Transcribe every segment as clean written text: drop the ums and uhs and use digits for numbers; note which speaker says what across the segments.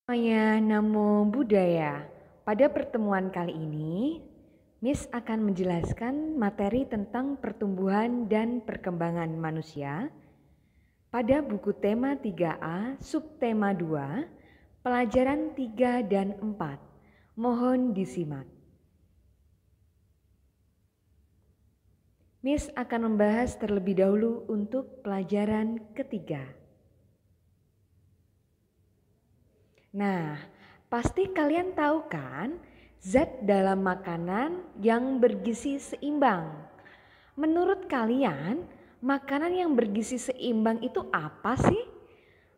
Speaker 1: Semuanya, Namo Buddhaya. Pada pertemuan kali ini, Miss akan menjelaskan materi tentang pertumbuhan dan perkembangan manusia pada buku tema 3A, subtema 2, pelajaran 3 dan 4. Mohon disimak. Miss akan membahas terlebih dahulu untuk pelajaran ketiga. Nah, pasti kalian tahu kan zat dalam makanan yang bergizi seimbang. Menurut kalian, makanan yang bergizi seimbang itu apa sih?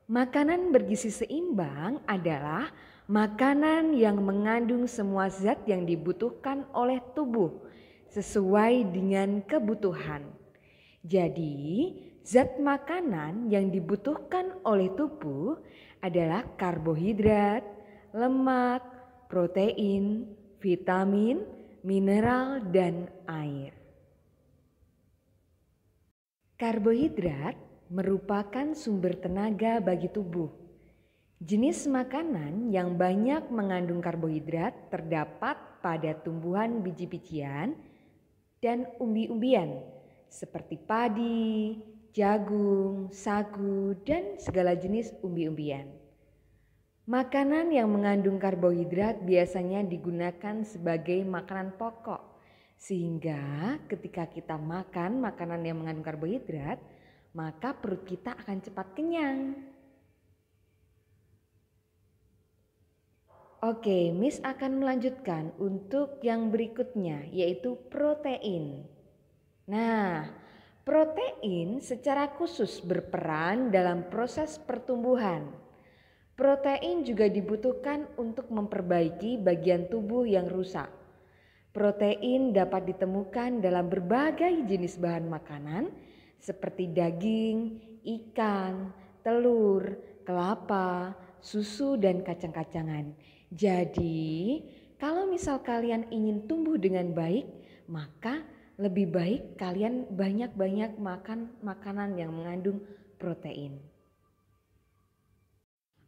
Speaker 1: Makanan bergizi seimbang adalah makanan yang mengandung semua zat yang dibutuhkan oleh tubuh sesuai dengan kebutuhan. Jadi, zat makanan yang dibutuhkan oleh tubuh adalah karbohidrat, lemak, protein, vitamin, mineral, dan air. Karbohidrat merupakan sumber tenaga bagi tubuh. Jenis makanan yang banyak mengandung karbohidrat terdapat pada tumbuhan biji-bijian dan umbi-umbian seperti padi, jagung, sagu, dan segala jenis umbi-umbian. Makanan yang mengandung karbohidrat biasanya digunakan sebagai makanan pokok, sehingga ketika kita makan makanan yang mengandung karbohidrat, maka perut kita akan cepat kenyang. Oke, Miss akan melanjutkan untuk yang berikutnya, yaitu protein. Nah, protein secara khusus berperan dalam proses pertumbuhan. Protein juga dibutuhkan untuk memperbaiki bagian tubuh yang rusak. Protein dapat ditemukan dalam berbagai jenis bahan makanan seperti daging, ikan, telur, kelapa, susu, dan kacang-kacangan. Jadi, kalau misal kalian ingin tumbuh dengan baik, maka lebih baik kalian banyak-banyak makan makanan yang mengandung protein.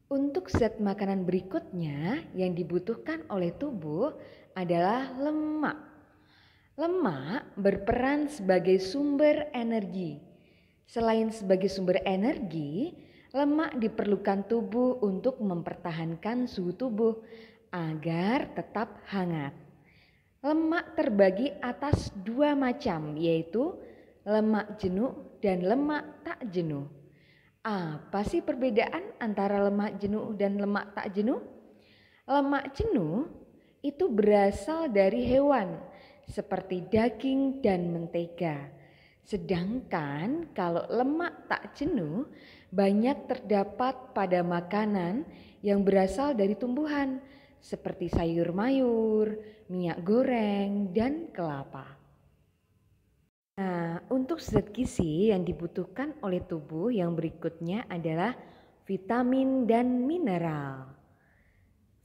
Speaker 1: Untuk zat makanan berikutnya yang dibutuhkan oleh tubuh adalah lemak. Lemak berperan sebagai sumber energi. Selain sebagai sumber energi, lemak diperlukan tubuh untuk mempertahankan suhu tubuh agar tetap hangat. Lemak terbagi atas dua macam, yaitu lemak jenuh dan lemak tak jenuh. Apa sih perbedaan antara lemak jenuh dan lemak tak jenuh? Lemak jenuh itu berasal dari hewan seperti daging dan mentega. Sedangkan kalau lemak tak jenuh banyak terdapat pada makanan yang berasal dari tumbuhan seperti sayur mayur, minyak goreng, dan kelapa. Nah, untuk zat gizi yang dibutuhkan oleh tubuh yang berikutnya adalah vitamin dan mineral.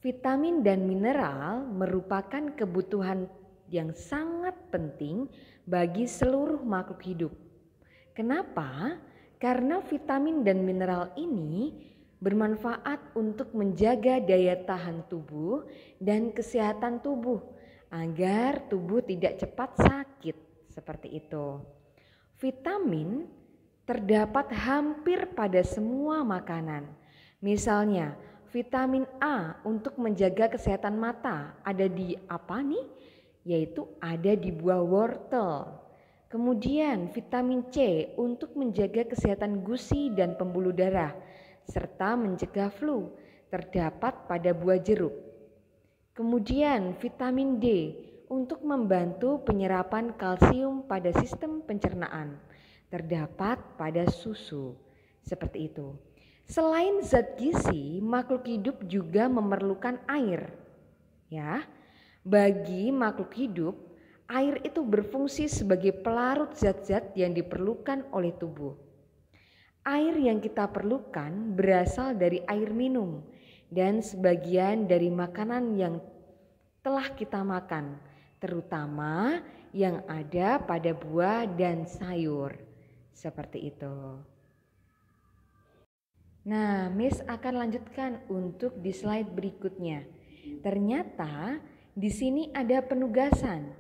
Speaker 1: Vitamin dan mineral merupakan kebutuhan yang sangat penting bagi seluruh makhluk hidup. Kenapa? Karena vitamin dan mineral ini bermanfaat untuk menjaga daya tahan tubuh dan kesehatan tubuh agar tubuh tidak cepat sakit, seperti itu. Vitamin terdapat hampir pada semua makanan. Misalnya, vitamin A untuk menjaga kesehatan mata ada di apa nih? Yaitu ada di buah wortel. Kemudian vitamin C untuk menjaga kesehatan gusi dan pembuluh darah serta mencegah flu terdapat pada buah jeruk. Kemudian vitamin D untuk membantu penyerapan kalsium pada sistem pencernaan terdapat pada susu. Seperti itu. Selain zat gizi, makhluk hidup juga memerlukan air. Ya. Bagi makhluk hidup, air itu berfungsi sebagai pelarut zat-zat yang diperlukan oleh tubuh. Air yang kita perlukan berasal dari air minum dan sebagian dari makanan yang telah kita makan, terutama yang ada pada buah dan sayur. Seperti itu. Nah, Miss akan lanjutkan untuk di slide berikutnya. Ternyata di sini ada penugasan.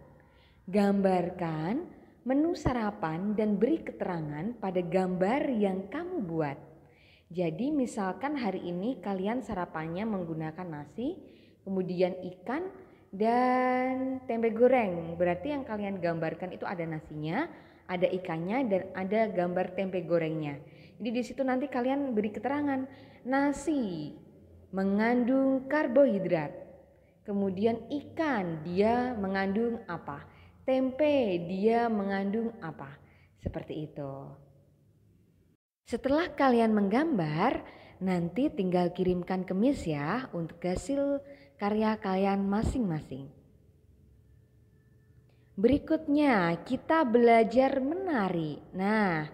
Speaker 1: Gambarkan menu sarapan dan beri keterangan pada gambar yang kamu buat. Jadi misalkan hari ini kalian sarapannya menggunakan nasi, kemudian ikan dan tempe goreng. Berarti yang kalian gambarkan itu ada nasinya, ada ikannya dan ada gambar tempe gorengnya. Jadi di situ nanti kalian beri keterangan, nasi mengandung karbohidrat. Kemudian ikan dia mengandung apa? Tempe dia mengandung apa? Seperti itu. Setelah kalian menggambar, nanti tinggal kirimkan ke Miss ya untuk hasil karya kalian masing-masing. Berikutnya kita belajar menari. Nah,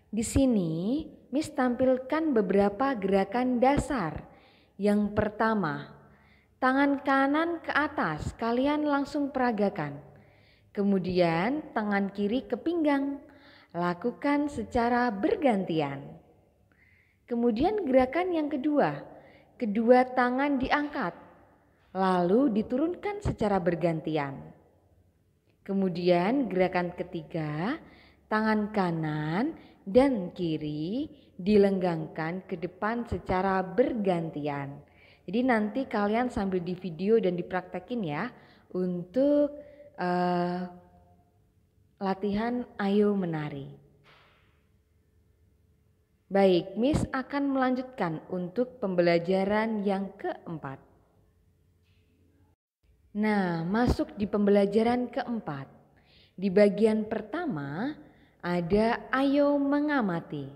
Speaker 1: di sini Miss tampilkan beberapa gerakan dasar. Yang pertama, tangan kanan ke atas, kalian langsung peragakan. Kemudian tangan kiri ke pinggang, lakukan secara bergantian. Kemudian gerakan yang kedua, kedua tangan diangkat, lalu diturunkan secara bergantian. Kemudian gerakan ketiga, tangan kanan dan kiri dilenggangkan ke depan secara bergantian. Jadi nanti kalian sambil di video dan dipraktekin ya untuk latihan ayo menari. Baik, Miss akan melanjutkan untuk pembelajaran yang keempat. Nah, masuk di pembelajaran keempat. Di bagian pertama ada ayo mengamati.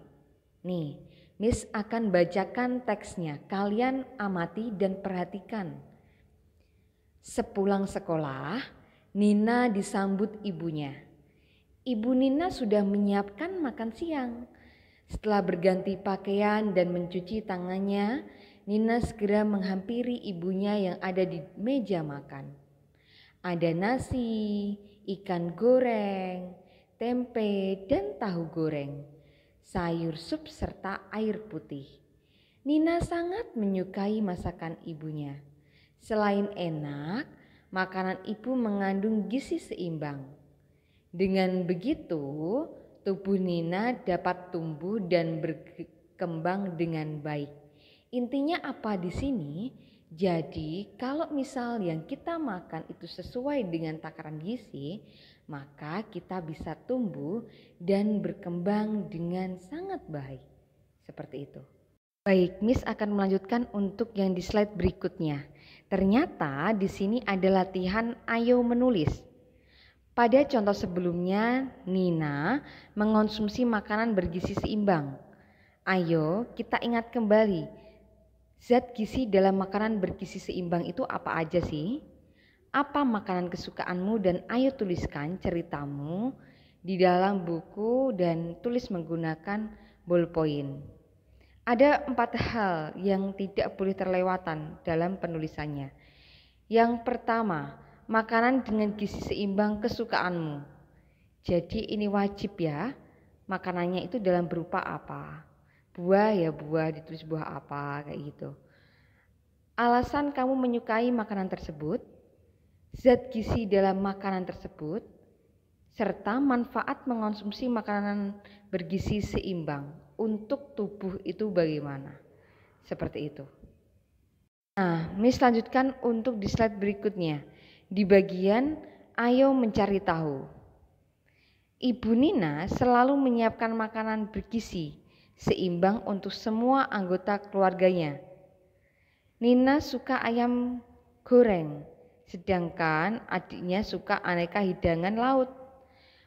Speaker 1: Nih, Miss akan bacakan teksnya. Kalian amati dan perhatikan. Sepulang sekolah, Nina disambut ibunya. Ibu Nina sudah menyiapkan makan siang. Setelah berganti pakaian dan mencuci tangannya, Nina segera menghampiri ibunya yang ada di meja makan. Ada nasi, ikan goreng, tempe dan tahu goreng, sayur sup serta air putih. Nina sangat menyukai masakan ibunya. Selain enak, makanan ibu mengandung gizi seimbang. Dengan begitu, tubuh Nina dapat tumbuh dan berkembang dengan baik. Intinya apa di sini? Jadi kalau misal yang kita makan itu sesuai dengan takaran gizi, maka kita bisa tumbuh dan berkembang dengan sangat baik. Seperti itu. Baik, Miss akan melanjutkan untuk yang di slide berikutnya. Ternyata di sini ada latihan ayo menulis. Pada contoh sebelumnya, Nina mengonsumsi makanan bergizi seimbang. Ayo kita ingat kembali. Zat gizi dalam makanan bergizi seimbang itu apa aja sih? Apa makanan kesukaanmu dan ayo tuliskan ceritamu di dalam buku dan tulis menggunakan ballpoint. Ada 4 hal yang tidak boleh terlewatan dalam penulisannya. Yang pertama, makanan dengan gizi seimbang kesukaanmu. Jadi ini wajib ya, makanannya itu dalam berupa apa? Buah ya buah, ditulis buah apa kayak gitu. Alasan kamu menyukai makanan tersebut, zat gizi dalam makanan tersebut, serta manfaat mengonsumsi makanan bergizi seimbang untuk tubuh itu bagaimana. Seperti itu. Nah, Miss lanjutkan untuk di slide berikutnya. Di bagian ayo mencari tahu. Ibu Nina selalu menyiapkan makanan bergizi seimbang untuk semua anggota keluarganya. Nina suka ayam goreng, sedangkan adiknya suka aneka hidangan laut.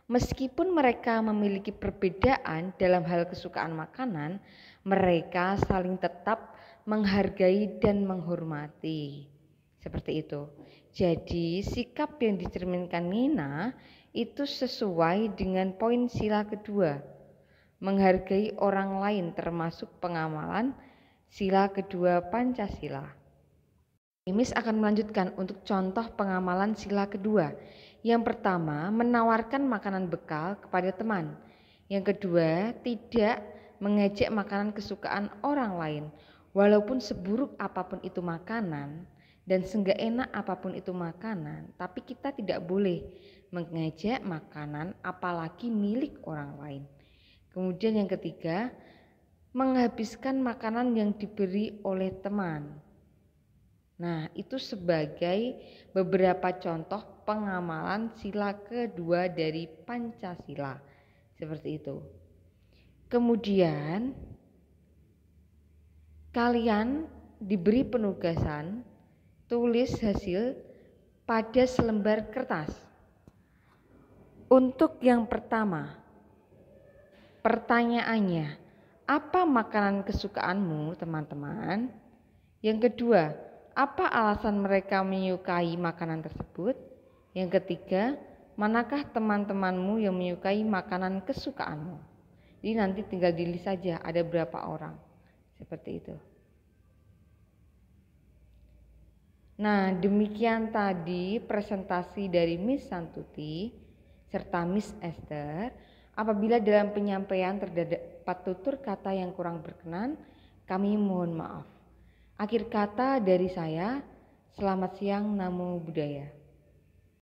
Speaker 1: Meskipun mereka memiliki perbedaan dalam hal kesukaan makanan, mereka saling tetap menghargai dan menghormati. Seperti itu. Jadi sikap yang dicerminkan Nina itu sesuai dengan poin sila kedua. Menghargai orang lain termasuk pengamalan sila kedua Pancasila. Miss akan melanjutkan untuk contoh pengamalan sila kedua. Yang pertama, menawarkan makanan bekal kepada teman. Yang kedua, tidak mengejek makanan kesukaan orang lain, walaupun seburuk apapun itu makanan dan seenggak enak apapun itu makanan, tapi kita tidak boleh mengejek makanan apalagi milik orang lain. Kemudian yang ketiga, menghabiskan makanan yang diberi oleh teman. Nah, itu sebagai beberapa contoh pengamalan sila kedua dari Pancasila. Seperti itu. Kemudian kalian diberi penugasan tulis hasil pada selembar kertas. Untuk yang pertama, pertanyaannya, apa makanan kesukaanmu, teman-teman? Yang kedua, apa alasan mereka menyukai makanan tersebut? Yang ketiga, manakah teman-temanmu yang menyukai makanan kesukaanmu? Jadi nanti tinggal dilihat saja ada berapa orang. Seperti itu. Nah, demikian tadi presentasi dari Miss Santuti serta Miss Esther. Apabila dalam penyampaian terdapat tutur kata yang kurang berkenan, kami mohon maaf. Akhir kata dari saya, selamat siang, namo buddhaya.